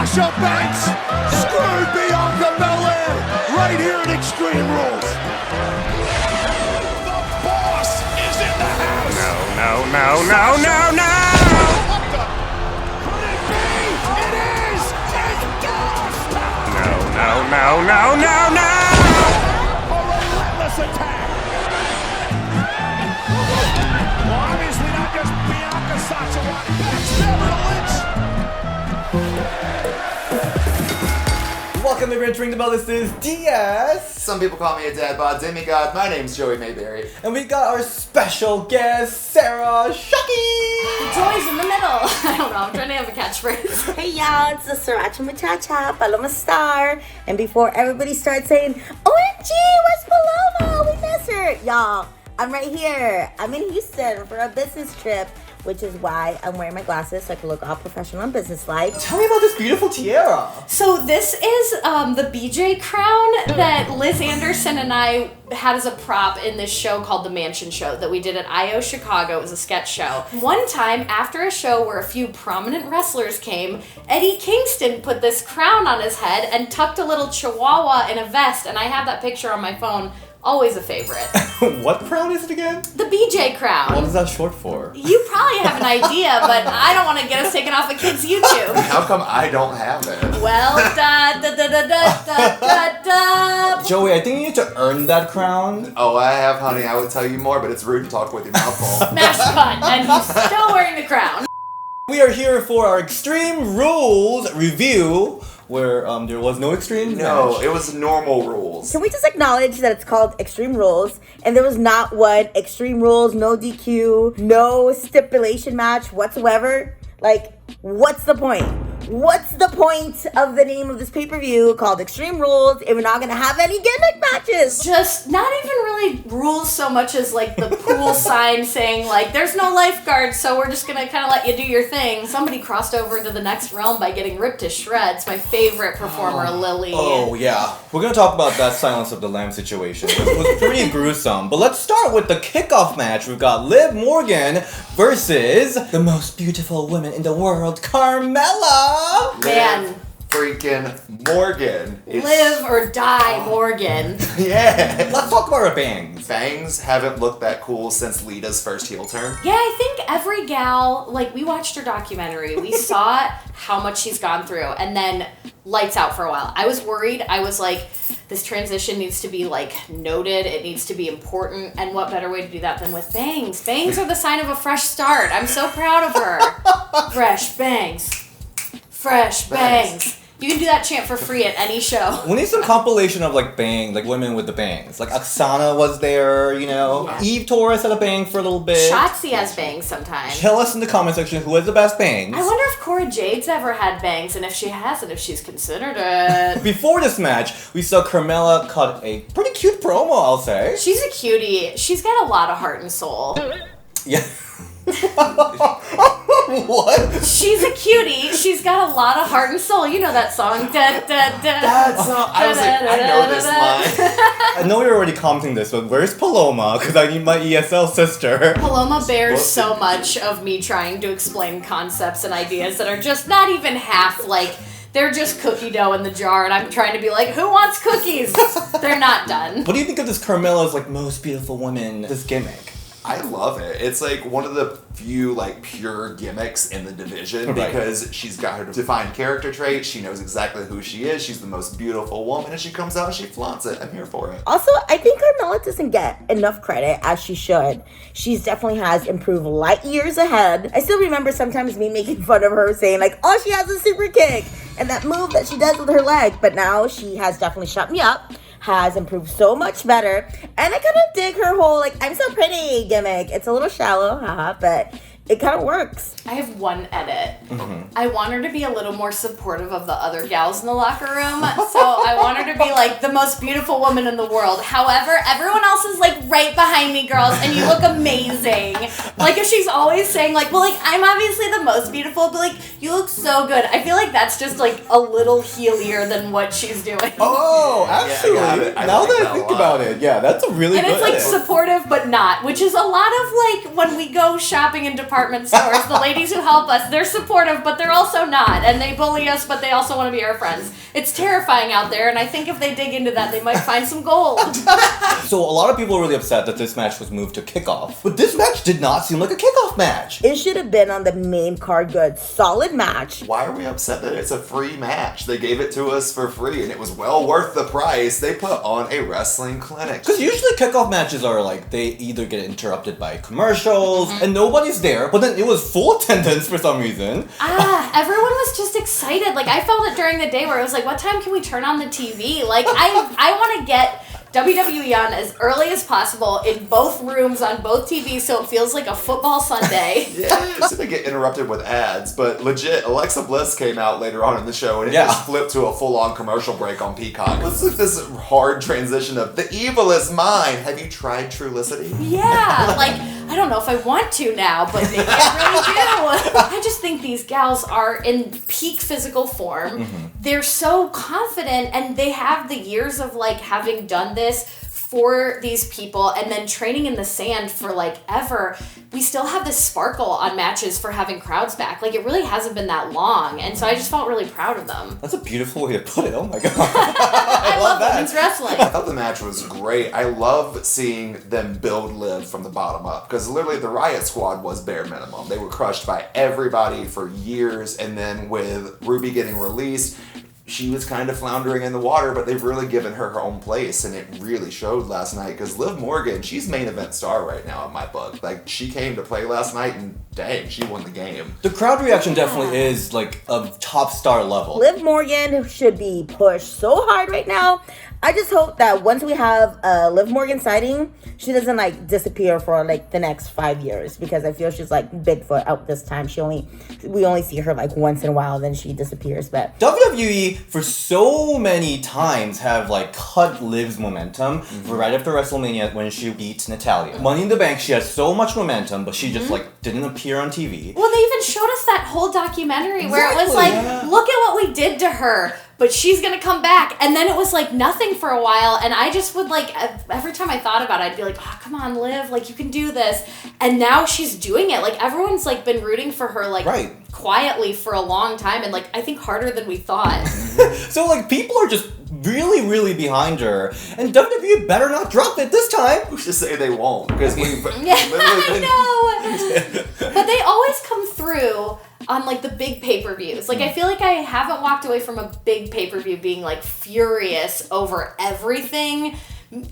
Sasha Banks screwed Bianca Belair right here in Extreme Rules. The boss is in the house. No. What the? Could it be? It is. It's Goddess. No. A relentless attack. Well, obviously not just Bianca Sasha Banks. Becky Lynch. Welcome everyone to Ring the Bell. This is DS. Some people call me a dad bod demigod. My name's Joey Mayberry. And we got our special guest, Sarah Shockey. Joy's in the middle. I don't know. I'm trying to have a catchphrase. Hey y'all, it's the Sriracha Muchacha, Paloma Star. And before everybody starts saying, OMG, where's Paloma? We miss her. Y'all, I'm right here. I'm in Houston for a business trip, which is why I'm wearing my glasses so I can look all professional and businesslike. Tell me about this beautiful tiara. So this is the BJ crown that Liz Anderson and I had as a prop in this show called The Mansion Show that we did at I.O. Chicago. It was a sketch show. One time, after a show where a few prominent wrestlers came, Eddie Kingston put this crown on his head and tucked a little chihuahua in a vest, and I have that picture on my phone. Always a favorite. What crown is it again? The BJ crown. What is that short for? You probably have an idea, but I don't want to get us taken off a kid's YouTube. How come I don't have it? Well, da. Joey, I think you need to earn that crown. Oh, I have, honey. I would tell you more, but it's rude to talk with your mouth full. Smash cut, and he's still wearing the crown. We are here for our Extreme Rules review, where there was no extreme No, match. it was normal rules. Can we just acknowledge that it's called Extreme Rules, and there was not one Extreme Rules, no DQ, no stipulation match whatsoever? Like, what's the point? What's the point of the name of this pay-per-view called Extreme Rules if we're not going to have any gimmick matches? Just not even really rules so much as like the pool sign saying like there's no lifeguards, so we're just gonna kind of let you do your thing. Somebody crossed over into the next realm by getting ripped to shreds. My favorite performer, Lily. Oh, yeah. We're going to talk about that Silence of the Lambs situation. It was pretty gruesome. But let's start with the kickoff match. We've got Liv Morgan versus the most beautiful woman in the world, Carmella. Man. Liv freaking Morgan. Live or die, Morgan. Yeah. Let's talk about her bangs. Bangs haven't looked that cool since Lita's first heel turn. Yeah, I think every gal, like, we watched her documentary. We saw how much she's gone through, and then lights out for a while. I was worried. I was like, this transition needs to be, like, noted. It needs to be important, and what better way to do that than with bangs? Bangs are the sign of a fresh start. I'm so proud of her. Fresh bangs. Fresh bangs. You can do that chant for free at any show. We need some compilation of like women with the bangs. Like Oksana was there, you know. Yeah. Eve Torres had a bang for a little bit. Shotzi has bangs sometimes. Tell us in the comment section who has the best bangs. I wonder if Cora Jade's ever had bangs, and if she hasn't, if she's considered it. Before this match, we saw Carmella cut a pretty cute promo, I'll say. She's a cutie. She's got a lot of heart and soul. Yeah. What? She's a cutie. She's got a lot of heart and soul. You know that song. Da, da, da. That song. I was like, I know this line. I know you're already commenting this, but where's Paloma? Because I need my ESL sister. Paloma bears so much of me trying to explain concepts and ideas that are just not even half like... They're just cookie dough in the jar, and I'm trying to be like, who wants cookies? They're not done. What do you think of this Carmella's like most beautiful woman, this gimmick? I love it. It's like one of the few like pure gimmicks in the division because she's got her defined character traits. She knows exactly who she is. She's the most beautiful woman, and she comes out and she flaunts it. I'm here for it. Also, I think Carmella doesn't get enough credit as she should. She's definitely has improved light years ahead. I still remember sometimes me making fun of her saying like, oh, she has a super kick and that move that she does with her leg. But now she has definitely shut me up, has improved so much better. And I kind of dig her whole like, I'm so pretty gimmick. It's a little shallow, haha, but it kind of works. I have one edit. I want her to be a little more supportive of the other gals in the locker room. So I want her to be like the most beautiful woman in the world. However, everyone else is like right behind me, girls, and you look amazing. Like if she's always saying like, well, like I'm obviously the most beautiful, but like you look so good. I feel like that's just like a little heelier than what she's doing. Oh, actually, Yeah, I got it. I now like that I that a think lot. about it, yeah, that's a really And good it's like edit. supportive but not, which is a lot of like when we go shopping in department department stores, the ladies who help us, they're supportive, but they're also not. And they bully us, but they also want to be our friends. It's terrifying out there, and I think if they dig into that, they might find some gold. So a lot of people are really upset that this match was moved to kickoff. But this match did not seem like a kickoff match. It should have been on the main card. Good, solid match. Why are we upset that it's a free match? They gave it to us for free, and it was well worth the price. They put on a wrestling clinic. Because usually kickoff matches are like, they either get interrupted by commercials, and nobody's there, but then it was full attendance for some reason. Everyone was just excited. Like, I felt it during the day where it was like, what time can we turn on the TV? Like, I want to get WWE on as early as possible in both rooms on both TVs so it feels like a football Sunday. Yeah, so they get interrupted with ads, but legit, Alexa Bliss came out later on in the show and it just flipped to a full-on commercial break on Peacock. It's like this hard transition of, the evil is mine. Have you tried Trulicity? Yeah, like, I don't know if I want to now, but maybe I really do. I just think these gals are in peak physical form. They're so confident, and they have the years of, like, having done this for these people and then training in the sand for like ever. We still have this sparkle on matches for having crowds back. Like, it really hasn't been that long, and so I just felt really proud of them. That's a beautiful way to put it. Oh my god. I love women's wrestling. I thought the match was great. I love seeing them build Liv from the bottom up, because literally the Riot Squad was bare minimum. They were crushed by everybody for years, and then with Ruby getting released, she was kind of floundering in the water, but they've really given her own place, and it really showed last night, because Liv Morgan, she's main event star right now in my book. Like, she came to play last night, and dang, she won the game. The crowd reaction definitely is, like, of top star level. Liv Morgan should be pushed so hard right now. I just hope that once we have a Liv Morgan sighting, she doesn't, like, disappear for, like, the next 5 years, because I feel she's, like, Bigfoot out this time. We only see her, like, once in a while, then she disappears, but... WWE, for so many times, have, like, cut Liv's momentum right after WrestleMania when she beats Natalya. Money in the Bank, she has so much momentum, but she just, like, didn't appear on TV. Well, they even showed us that whole documentary where it was like, look at what we did to her, but she's gonna come back. And then it was like nothing for a while, and I just would like, every time I thought about it, I'd be like, oh, come on, Liv, like, you can do this. And now she's doing it. Like, everyone's like been rooting for her, like, quietly for a long time, and like, I think harder than we thought. So, like, people are just really, really behind her, and WWE better not drop it this time. Who's to say they won't? Because we've I know. But they always come through on like the big pay-per-views. Like, I feel like I haven't walked away from a big pay-per-view being like furious over everything.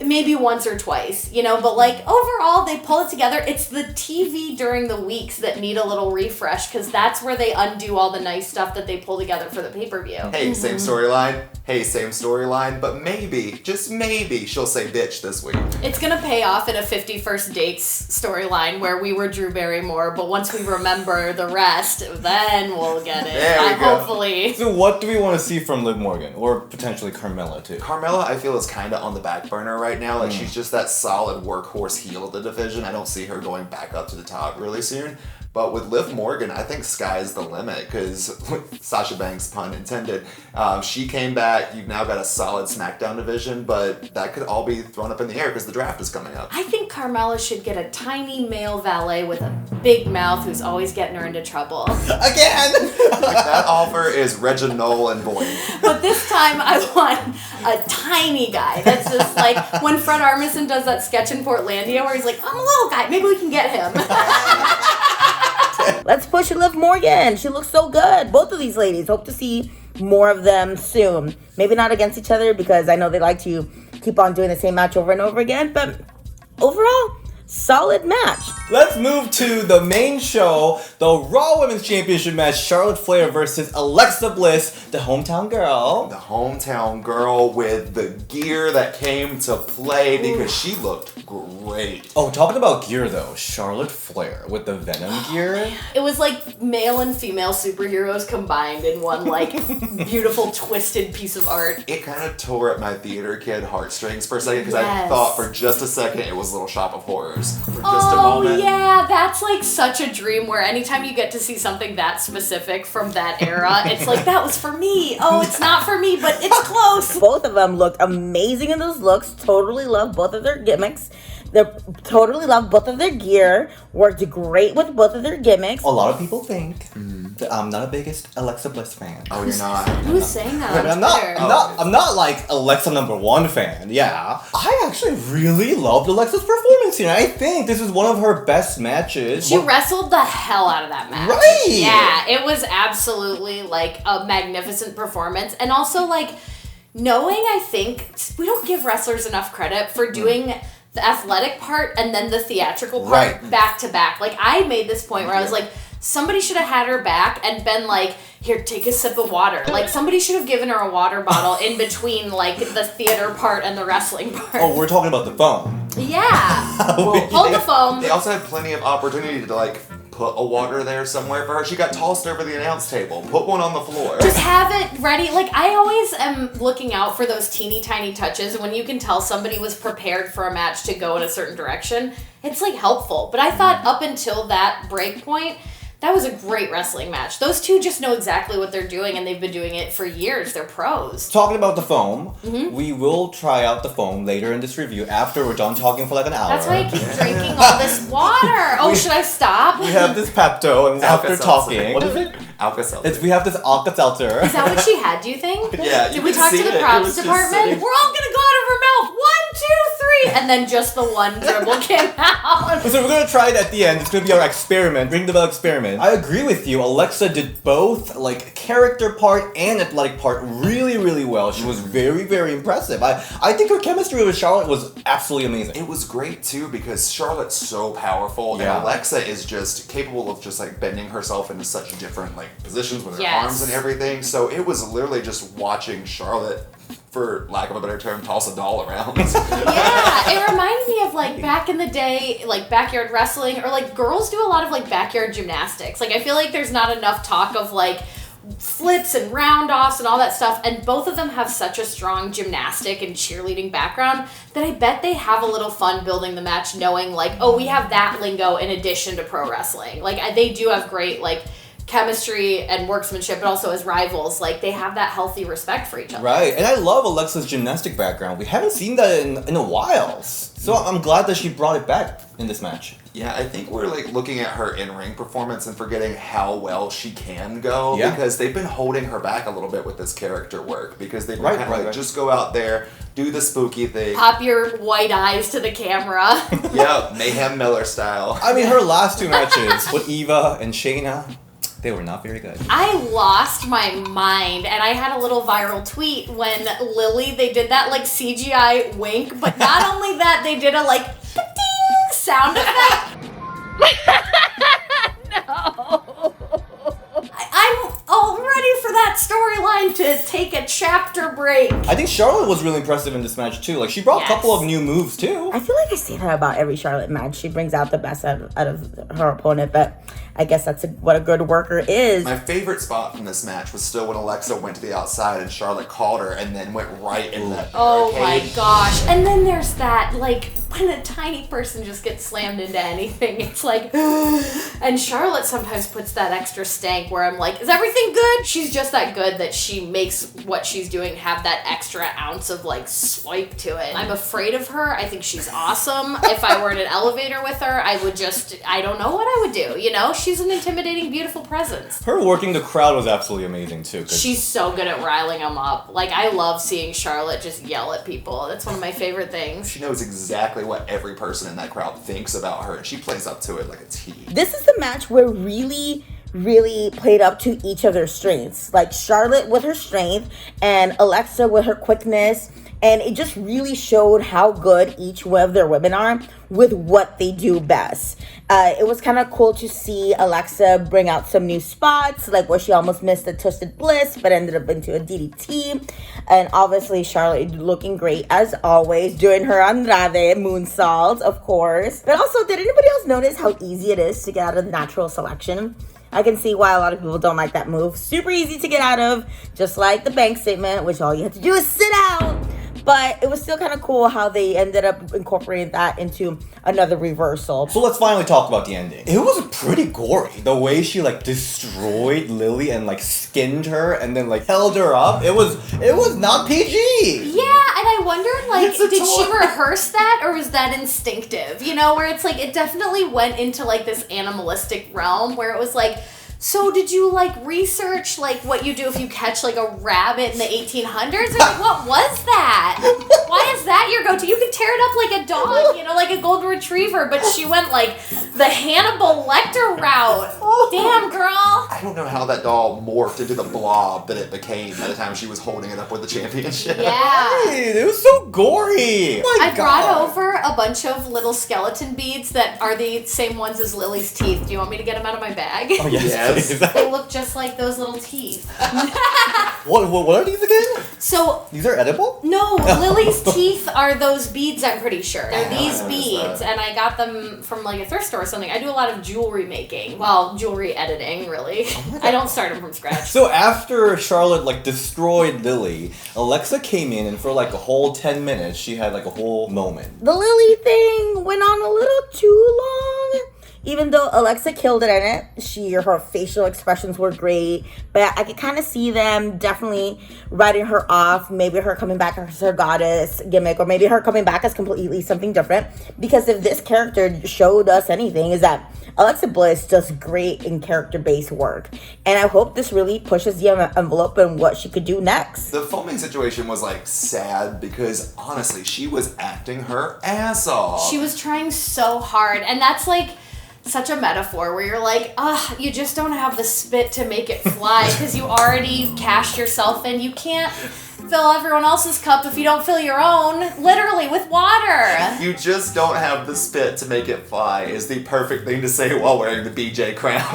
Maybe once or twice, you know, but like overall they pull it together. It's the TV during the weeks that need a little refresh, because that's where they undo all the nice stuff that they pull together for the pay-per-view. Hey, same storyline. Hey, same storyline. But maybe, just maybe, she'll say bitch this week. It's gonna pay off in a 51st Dates storyline where we were Drew Barrymore, but once we remember the rest, then we'll get it. There we go. Hopefully. So what do we want to see from Liv Morgan? Or potentially Carmella, too? Carmella, I feel, is kind of on the back burner right now. Like, she's just that solid workhorse heel of the division. I don't see her going back up to the top really soon. But with Liv Morgan, I think sky's the limit, because Sasha Banks, pun intended, she came back. You've now got a solid SmackDown division, but that could all be thrown up in the air because the draft is coming up. I think Carmella should get a tiny male valet with a big mouth who's always getting her into trouble. Again! Like, that offer is Reginald and Boyd. But this time I want a tiny guy. That's just like when Fred Armisen does that sketch in Portlandia where he's like, I'm a little guy, maybe we can get him. Let's push Liv Morgan. She looks so good. Both of these ladies. Hope to see more of them soon. Maybe not against each other, because I know they like to keep on doing the same match over and over again. But overall, solid match. Let's move to the main show, the Raw Women's Championship match, Charlotte Flair versus Alexa Bliss, the hometown girl. The hometown girl with the gear that came to play, because she looked great. Oh, talking about gear though, Charlotte Flair with the Venom gear. It was like male and female superheroes combined in one like beautiful twisted piece of art. It kind of tore at my theater kid heartstrings for a second, because I thought for just a second it was Little Shop of Horrors. For just a moment. Yeah, that's like such a dream where anytime you get to see something that specific from that era, it's like, that was for me. Oh, it's not for me, but it's close. Both of them looked amazing in those looks. Totally love both of their gimmicks. They totally love both of their gear. Worked great with both of their gimmicks. A lot of people think that I'm not the biggest Alexa Bliss fan. Oh, you're not. Who's saying that? But on Twitter? I'm not like Alexa #1 fan. Yeah, I actually really loved Alexa's performance here. I think this is one of her best matches. She wrestled the hell out of that match. Right. Yeah, it was absolutely like a magnificent performance. And also like knowing, I think, we don't give wrestlers enough credit for doing the athletic part and then the theatrical part Right. back to back. Like I made this point where I was like, somebody should have had her back and been like, here, take a sip of water. Like somebody should have given her a water bottle in between like the theater part and the wrestling part. Oh, we're talking about the phone. Yeah. Hold the phone. They also had plenty of opportunity to like put a water there somewhere for her. She got tossed over the announce table. Put one on the floor. Just have it ready. Like, I always am looking out for those teeny tiny touches when you can tell somebody was prepared for a match to go in a certain direction. It's, like, helpful. But I thought up until that break point, that was a great wrestling match. Those two just know exactly what they're doing, and they've been doing it for years. They're pros. Talking about the foam, we will try out the foam later in this review after we're done talking for like an hour. That's why I keep drinking all this water. Oh, should I stop? We have this Pepto, and after Alka-Seltzer. talking, what is it? Alka-Seltzer. We have this Alka-Seltzer. Is that what she had, do you think? Yeah, you Did we could talk to see the it. It props was just department? sitting- We're all gonna go out of her mouth. 1, 2, 3, and then just the one dribble came out. So we're gonna try it at the end. It's gonna be our experiment, ring the bell experiment. I agree with you. Alexa did both, like character part and athletic part, really, really well. She was very, very impressive. I think her chemistry with Charlotte was absolutely amazing. It was great too because Charlotte's so powerful Yeah. and Alexa is just capable of just like bending herself into such different like positions with her Yes. arms and everything. So it was literally just watching Charlotte, for lack of a better term, toss a doll around. Yeah, it reminded me of like back in the day, like backyard wrestling, or like girls do a lot of like backyard gymnastics. Like I feel like there's not enough talk of like flips and round offs and all that stuff, and both of them have such a strong gymnastic and cheerleading background that I bet they have a little fun building the match knowing like, oh, we have that lingo in addition to pro wrestling. Like they do have great like chemistry and workmanship, but also as rivals, like they have that healthy respect for each other. Right, and I love Alexa's gymnastic background. We haven't seen that in a while, so I'm glad that she brought it back in this match. Yeah, I think we're like looking at her in-ring performance and forgetting how well she can go Yeah. because they've been holding her back a little bit with this character work because they've been Right, kind of right, like right. just go out there, do the spooky thing. Pop your white eyes to the camera. Yeah, Mayhem Miller style. I mean, her last two matches with Eva and Shayna, they were not very good. I lost my mind, and I had a little viral tweet when Lily, they did that like CGI wink, but not only that, they did a like ding sound effect. No. I'm all ready for that storyline to take a chapter break. I think Charlotte was really impressive in this match too. Like she brought Yes. a couple of new moves too. I feel like I say that about every Charlotte match. She brings out the best out of her opponent, but I guess that's what a good worker is. My favorite spot from this match was still when Alexa went to the outside and Charlotte called her and then went right in that Oh my barricade. gosh. And then there's that, like, when a tiny person just gets slammed into anything, it's like, and Charlotte sometimes puts that extra stank where I'm like, is everything good? She's just that good that she makes what she's doing have that extra ounce of, like, swipe to it. I'm afraid of her. I think she's awesome. If I were in an elevator with her, I would just, I don't know what I would do, you know? She's an intimidating, beautiful presence. Her working the crowd was absolutely amazing too. 'Cause She's so good at riling them up. Like, I love seeing Charlotte just yell at people. That's one of my favorite things. She knows exactly what every person in that crowd thinks about her and she plays up to it like a T. This is the match where really played up to each of their strengths. Like Charlotte with her strength and Alexa with her quickness. And it just really showed how good each one of their women are with what they do best. It was kind of cool to see Alexa bring out some new spots, like where she almost missed the Twisted Bliss, but ended up into a DDT. And obviously Charlotte looking great as always, doing her Andrade moonsault, of course. But also, did anybody else notice how easy it is to get out of natural selection? I can see why a lot of people don't like that move. Super easy to get out of, just like the bank statement, which all you have to do is sit out. But it was still kind of cool how they ended up incorporating that into another reversal. So let's finally talk about the ending. It was pretty gory. The way she like destroyed Lily and like skinned her and then like held her up. It was not PG. Yeah, and I wondered, like, It's a did she toy. rehearse that, or was that instinctive? You know, where it's like, it definitely went into, like, this animalistic realm, where it was like, so did you, like, research, like, what you do if you catch, like, a rabbit in the 1800s? Or, like, what was that? Why is that your go-to? You could tear it up like a dog, you know, like a golden retriever, but she went, like, the Hannibal Lecter route. Damn, girl. I don't know how that doll morphed into the blob that it became by the time she was holding it up with the championship. Yeah. Hey, it was so gory. My I brought God. over a bunch of little skeleton beads that are the same ones as Lily's teeth. Do you want me to get them out of my bag? Oh, yes. Yes. please. They look just like those little teeth. What are these again? So, These are edible? no, Lily's teeth are those beads, I'm pretty sure. They're these I noticed beads, that. and I got them from like a thrift store or something. I do a lot of jewelry making. Well, jewelry editing, really. I don't start them from scratch. So after Charlotte like destroyed Lily, Alexa came in and for like a whole 10 minutes she had like a whole moment. The Lily thing went on a little too long. Even though Alexa killed it in it, her facial expressions were great, but I could kind of see them definitely writing her off. Maybe her coming back as her goddess gimmick, or maybe her coming back as completely something different. Because if this character showed us anything, is that Alexa Bliss does great in character-based work, and I hope this really pushes the envelope in what she could do next. The foaming situation was like sad because honestly, she was acting her ass off. She was trying so hard, and that's like such a metaphor where you're like, you just don't have the spit to make it fly because you already cashed yourself in. You can't fill everyone else's cup if you don't fill your own, literally with water. You just don't have the spit to make it fly is the perfect thing to say while wearing the BJ crown.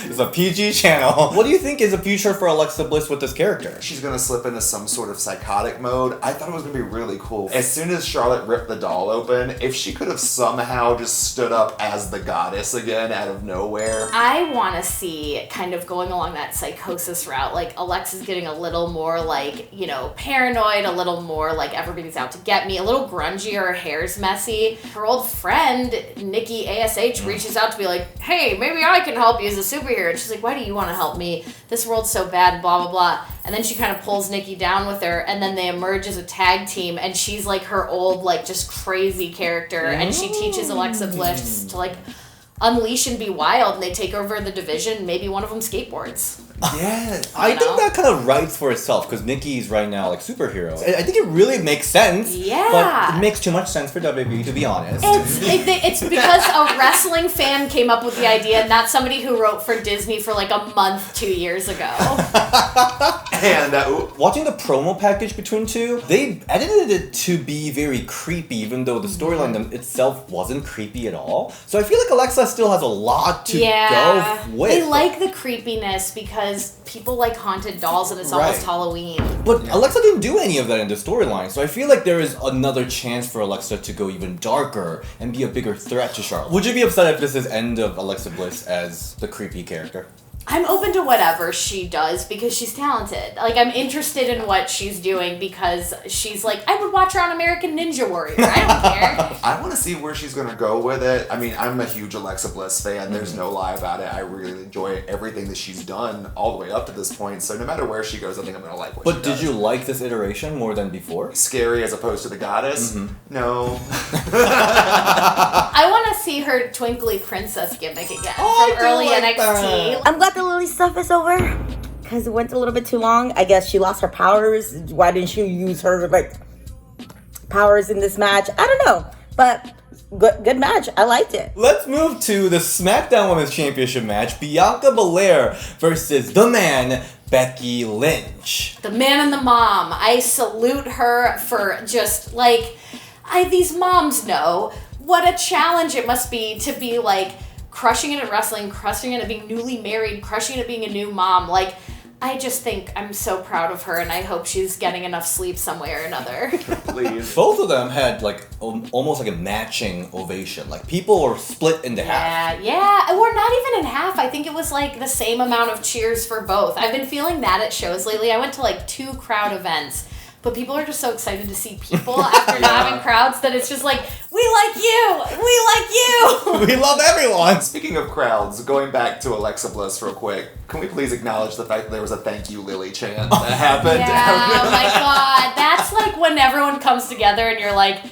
It's a PG channel. What do you think is the future for Alexa Bliss with this character? She's gonna slip into some sort of psychotic mode. I thought it was gonna be really cool. As soon as Charlotte ripped the doll open, if she could have somehow just stood up as the goddess again out of nowhere. I want to see kind of going along that psychosis route. Like Alexa's getting a little more like, you know, paranoid, a little more like everybody's out to get me, a little grungy, her hair's messy. Her old friend, Nikki ASH, reaches out to be like, hey, maybe I can help you as a superhero. And she's like, why do you want to help me? This world's so bad, blah, blah, blah. And then she kind of pulls Nikki down with her, and then they emerge as a tag team, and she's like her old, like, just crazy character, and she teaches Alexa Bliss to, like, unleash and be wild, and they take over the division. Maybe one of them skateboards. Yeah, I think that kind of writes for itself because Nikki's right now like superhero. I think it really makes sense. Yeah. But it makes too much sense for WWE, to be honest. It's because a wrestling fan came up with the idea, not somebody who wrote for Disney for like a month 2 years ago. And Watching the promo package between two, they edited it to be very creepy, even though the storyline itself wasn't creepy at all. So I feel like Alexa still has a lot to go with. They like the creepiness because people like haunted dolls and it's almost Halloween. But Alexa didn't do any of that in the storyline, so I feel like there is another chance for Alexa to go even darker and be a bigger threat to Charlotte. Would you be upset if this is end of Alexa Bliss as the creepy character? I'm open to whatever she does because she's talented. Like, I'm interested in what she's doing because she's like, I would watch her on American Ninja Warrior. I don't care. I want to see where she's going to go with it. I mean, I'm a huge Alexa Bliss fan. There's no lie about it. I really enjoy everything that she's done all the way up to this point. So no matter where she goes, I think I'm going to like what she But does. did you like this iteration more than before? Scary as opposed to the goddess? No. I want to see her twinkly princess gimmick again from early NXT. I'm glad the Lily stuff is over because it went a little bit too long. I guess she lost her powers. Why didn't she use her like powers in this match? I don't know, but good match. I liked it. Let's move to the SmackDown Women's Championship match. Bianca Belair versus the man, Becky Lynch. The man and the mom. I salute her for just like, these moms know what a challenge it must be to be like crushing it at wrestling, crushing it at being newly married, crushing it at being a new mom. Like, I just think I'm so proud of her and I hope she's getting enough sleep some way or another. Please. Both of them had like almost like a matching ovation. Like people were split into half. Yeah, or not even in half. I think it was like the same amount of cheers for both. I've been feeling that at shows lately. I went to like 2 crowd events. but people are just so excited to see people after not having crowds that it's just like, we like you! We like you! We love everyone! Speaking of crowds, going back to Alexa Bliss real quick, can we please acknowledge the fact that there was a thank you Lily chant that happened? Yeah, oh my god. That's like when everyone comes together and you're like,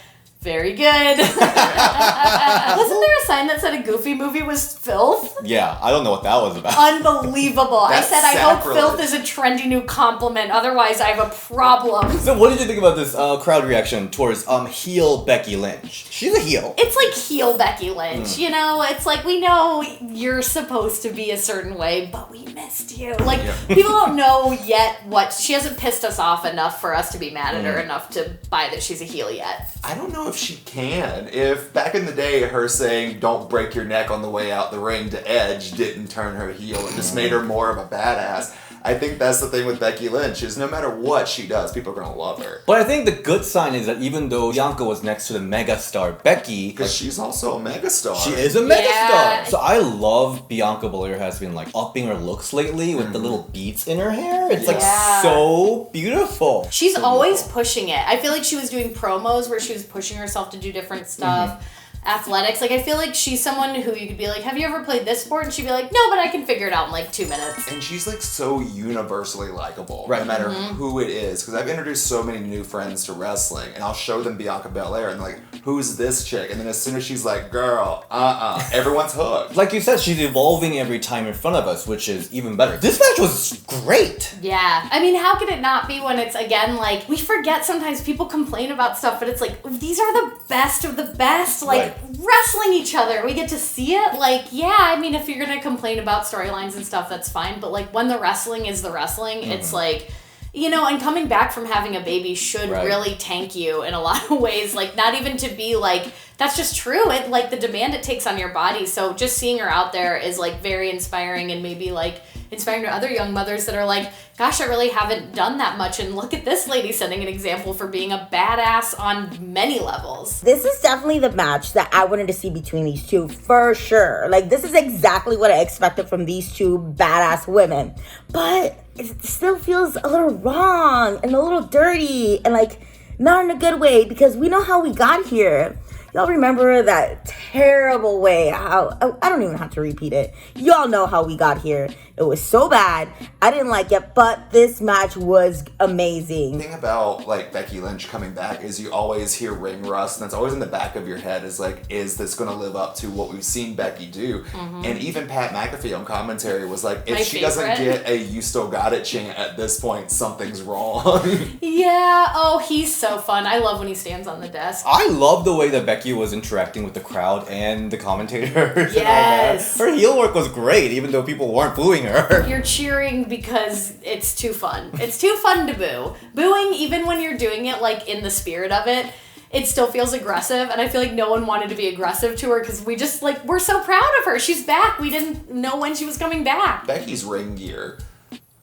very good. Wasn't there a sign that said a Goofy movie was filth? Yeah, I don't know what that was about. Unbelievable. That's I said, I hope sacrilege. filth is a trendy new compliment, otherwise I have a problem. So what did you think about this crowd reaction towards heel Becky Lynch? She's a heel. It's like heel Becky Lynch, you know? It's like, we know you're supposed to be a certain way, but we missed you. Like, people don't know yet she hasn't pissed us off enough for us to be mad at her enough to buy that she's a heel yet. I don't know if she can. If back in the day her saying don't break your neck on the way out the ring to Edge didn't turn her heel and just made her more of a badass, I think that's the thing with Becky Lynch is no matter what she does, people are going to love her. But I think the good sign is that even though Bianca was next to the megastar Becky, Because she's also a megastar. she is a megastar. So I love Bianca Belair has been like upping her looks lately with the little beads in her hair. It's like so beautiful. She's always pushing it. I feel like she was doing promos where she was pushing herself to do different stuff. Athletics. Like, I feel like she's someone who you could be like, have you ever played this sport? And she'd be like, no, but I can figure it out in like 2 minutes. And she's like so universally likable, no matter who it is. Because I've introduced so many new friends to wrestling, and I'll show them Bianca Belair, and they're like, who's this chick? And then as soon as she's like, girl, everyone's hooked. Like you said, she's evolving every time in front of us, which is even better. This match was great. Yeah. I mean, how could it not be when it's, again, like, we forget sometimes people complain about stuff, but it's like, these are the best of the best. Like, wrestling each other. We get to see it. Like, yeah, I mean, if you're going to complain about storylines and stuff, that's fine. But, like, when the wrestling is the wrestling, it's like, you know, and coming back from having a baby should really tank you in a lot of ways. Like, not even to be like, that's just true. It, like, the demand it takes on your body. So just seeing her out there is, like, very inspiring and maybe, like, inspiring to other young mothers that are like, gosh, I really haven't done that much. And look at this lady setting an example for being a badass on many levels. This is definitely the match that I wanted to see between these two, for sure. Like, this is exactly what I expected from these two badass women. But it still feels a little wrong and a little dirty and, like, not in a good way because we know how we got here. Y'all remember that terrible way how, I don't even have to repeat it. Y'all know how we got here. It was so bad. I didn't like it, but this match was amazing. The thing about, like, Becky Lynch coming back is you always hear ring rust, and that's always in the back of your head is like, is this going to live up to what we've seen Becky do? And even Pat McAfee on commentary was like, if she doesn't get a you still got it chant at this point, something's wrong. Yeah. Oh, he's so fun. I love when he stands on the desk. I love the way that Becky was interacting with the crowd and the commentators. Yes. Her heel work was great, even though people weren't booing her. You're cheering because it's too fun. It's too fun to boo. Booing, even when you're doing it, like, in the spirit of it, it still feels aggressive. And I feel like no one wanted to be aggressive to her because we just, like, we're so proud of her. She's back. We didn't know when she was coming back. Becky's ring gear.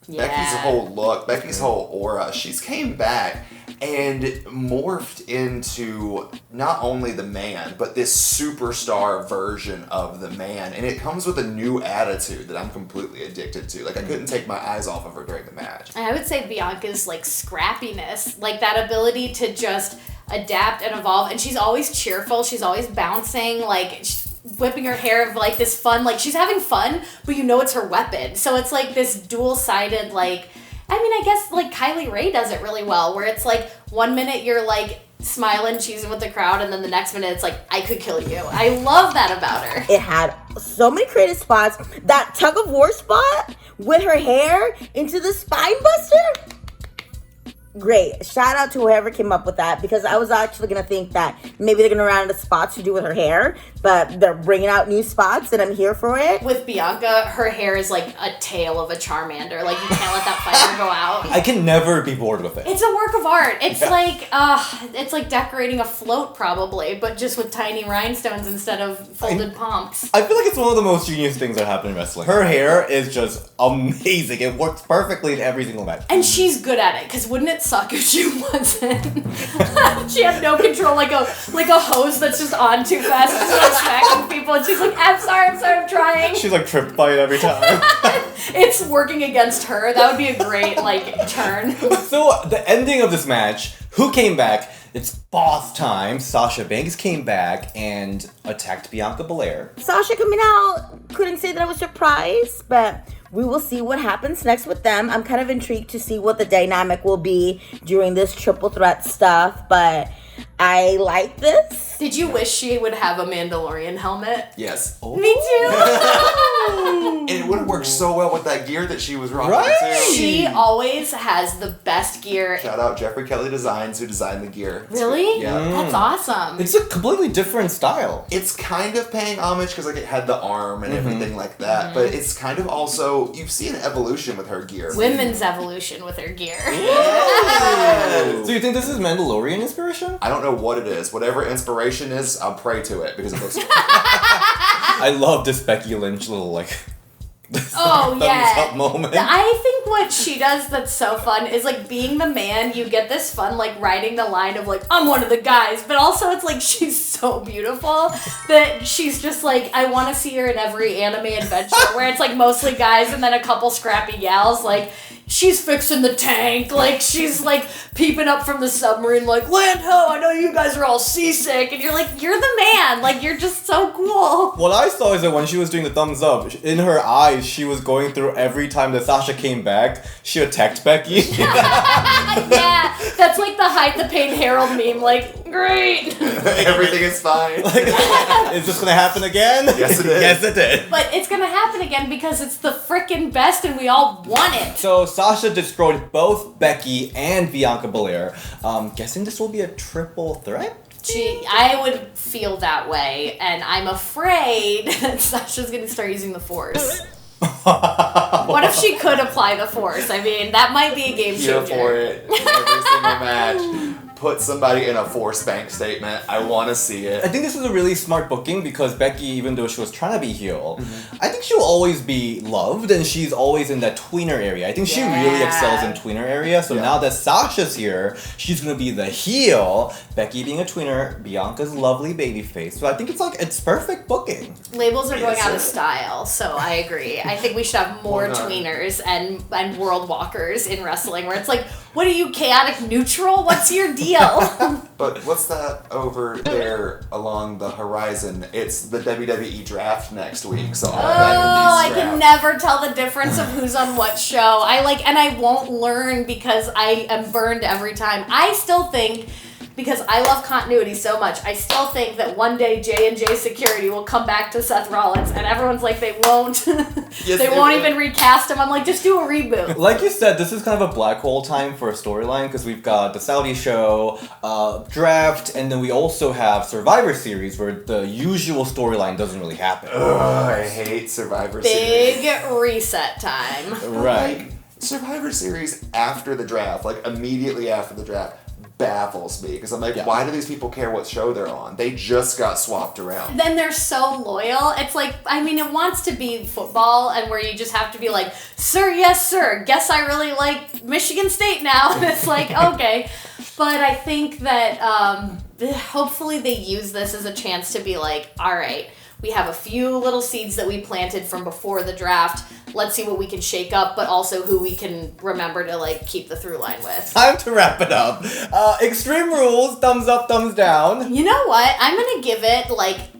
Yeah. Becky's whole look, Becky's whole aura, she's came back and morphed into not only the man, but this superstar version of the man. And it comes with a new attitude that I'm completely addicted to. Like, I couldn't take my eyes off of her during the match. And I would say Bianca's, like, scrappiness, like, that ability to just adapt and evolve. And she's always cheerful. She's always bouncing, like, whipping her hair of, like, this fun, like, she's having fun, but you know it's her weapon. So it's, like, this dual-sided, like, I mean, I guess, like, Kylie Rae does it really well, where it's, like, 1 minute you're, like, smiling, cheesing with the crowd, and then the next minute it's like, I could kill you. I love that about her. It had so many creative spots. That tug of war spot with her hair into the spine buster. Great. Shout out to whoever came up with that because I was actually going to think that maybe they're going to run out of spots to do with her hair, but they're bringing out new spots and I'm here for it. With Bianca, her hair is like a tail of a Charmander. Like, you can't let that fire go out. I can never be bored with it. It's a work of art. It's like decorating a float probably, but just with tiny rhinestones instead of folded pomps. I feel like it's one of the most genius things that happen in wrestling. Her hair is just amazing. It works perfectly in every single match. And she's good at it, because wouldn't it Sakuchi wasn't. She had no control, like a hose that's just on too fast, just like smacking people, and she's like, I'm sorry, I'm trying. She's like tripped by it every time. It's working against her. That would be a great, turn. So, the ending of this match, who came back? It's boss time. Sasha Banks came back and attacked Bianca Belair. Sasha coming out, couldn't say that I was surprised, but we will see what happens next with them. I'm kind of intrigued to see what the dynamic will be during this triple threat stuff, but I like this. Did you wish she would have a Mandalorian helmet? Yes. Me too. And it would have worked so well with that gear that she was rocking Right? too. She always has the best gear. Shout out Jeffrey Kelly Designs who designed the gear. It's Really? great. Yeah. That's awesome. It's a completely different style. It's kind of paying homage because it had the arm and everything like that, but it's kind of also, you see an evolution with her gear. Women's evolution with her gear. So you think this is Mandalorian inspiration? I don't know what it is. Whatever inspiration is, I'll pray to it because it looks I love this Becky Lynch little Oh, yeah. thumbs up moment. I think what she does that's so fun is being the man, you get this fun riding the line of I'm one of the guys, but also it's she's so beautiful that she's just I want to see her in every anime adventure where it's mostly guys and then a couple scrappy gals she's fixing the tank, she's peeping up from the submarine land ho, I know you guys are all seasick, and you're you're the man, you're just so cool. What I saw is that when she was doing the thumbs up, in her eyes, she was going through every time that Sasha came back, she attacked Becky. Yeah, that's the hide the pain Harold meme, great. everything is fine. Is this gonna happen again? Yes, it is. Yes, it did. But it's gonna happen again because it's the frickin' best and we all want it. So Sasha destroyed both Becky and Bianca Belair. Guessing this will be a triple threat? I would feel that way, and I'm afraid that Sasha's gonna start using the Force. What if she could apply the Force? I mean, that might be a game Here changer. for it. Every single match. Put somebody in a force bank statement. I want to see I it. think this is a really smart booking because Becky, even though she was trying to be heel, I think she'll always be loved and she's always in that tweener area. I think she really Yeah. excels in tweener area. So Yeah. now that Sasha's here, she's gonna be the heel. Becky being a tweener, Bianca's lovely baby face. So I think it's perfect booking. Labels are going Yes, out of sir. style, so I agree. I think we should have more Well done. tweeners and world walkers in wrestling where it's what are you, chaotic neutral? What's your deal? But what's that over there along the horizon? It's the WWE draft next week. So all Oh, that I can never tell the difference of who's on what show. And I won't learn because I am burned every time. I still think, because I love continuity so much, I still think that one day J&J Security will come back to Seth Rollins, and everyone's they won't. Yes, they they won't will. even recast him. I'm just do a reboot. Like you said, this is kind of a black hole time for a storyline because we've got the Saudi show, draft, and then we also have Survivor Series where the usual storyline doesn't really happen. I hate Survivor Series. Big reset time. Right. Survivor Series after the draft, immediately after the draft, baffles me because I'm Yeah. why do these people care what show they're on? They just got swapped around. Then they're so loyal. It's it wants to be football and where you just have to be sir, yes, sir. Guess I really like Michigan State now. And it's okay. But I think that hopefully they use this as a chance to be all right, we have a few little seeds that we planted from before the draft. Let's see what we can shake up, but also who we can remember to keep the through line with. Time to wrap it up. Extreme Rules, thumbs up, thumbs down. You know what? I'm gonna give it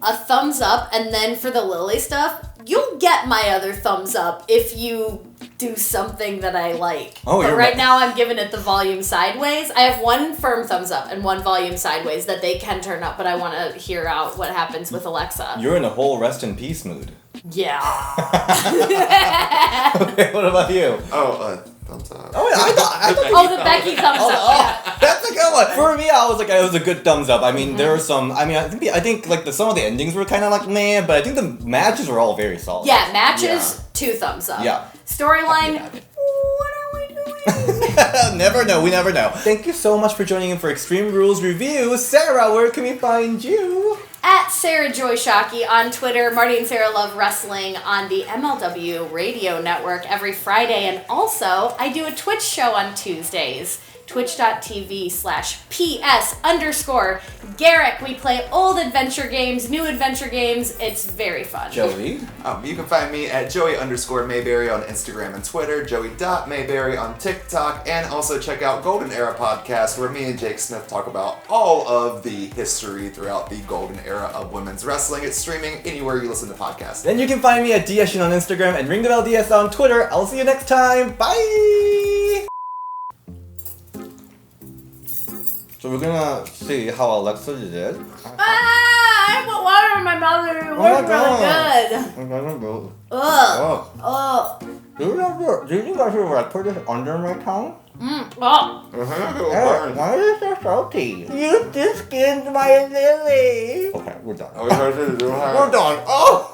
a thumbs up, and then for the Lily stuff, you'll get my other thumbs up if you do something that I like. Oh, but you're right right. now I'm giving it the volume sideways. I have one firm thumbs up and one volume sideways that they can turn up, but I want to hear out what happens with Alexa. You're in a whole rest in peace mood. Yeah. Okay, what about you? Thumbs up. Oh, I thought Oh, the Becky thumbs up. Yeah. that's a good one. For me, I was it was a good thumbs up. I mean, there were some. I mean, I think some of the endings were kind of meh, but I think the matches were all very solid. Yeah, matches, 2 thumbs up. Yeah. Storyline, Happy about it. what are we doing? Never know. We never know. Thank you so much for joining in for Extreme Rules Review. Sarah, where can we find you? At Sarah Joy Shockey on Twitter. Marty and Sarah Love Wrestling on the MLW Radio Network every Friday. And also, I do a Twitch show on Tuesdays. twitch.tv/PS_Garrick. We play old adventure games, new adventure games. It's very fun. Joey? You can find me at Joey_Mayberry on Instagram and Twitter, Joey.Mayberry on TikTok, and also check out Golden Era Podcast, where me and Jake Smith talk about all of the history throughout the Golden Era of women's wrestling. It's streaming anywhere you listen to podcasts. Then you can find me at DShin on Instagram and Ring the Bell DS on Twitter. I'll see you next time. Bye! So we're gonna see how Alexa did. I put water in my mouth and it worked really good. Ugh. Oh. Do you guys ever like put this under my tongue? Oh. Hey, why is it so salty? You just skinned my lily. Okay, we're done. Oh, we heard it. We're done. Oh!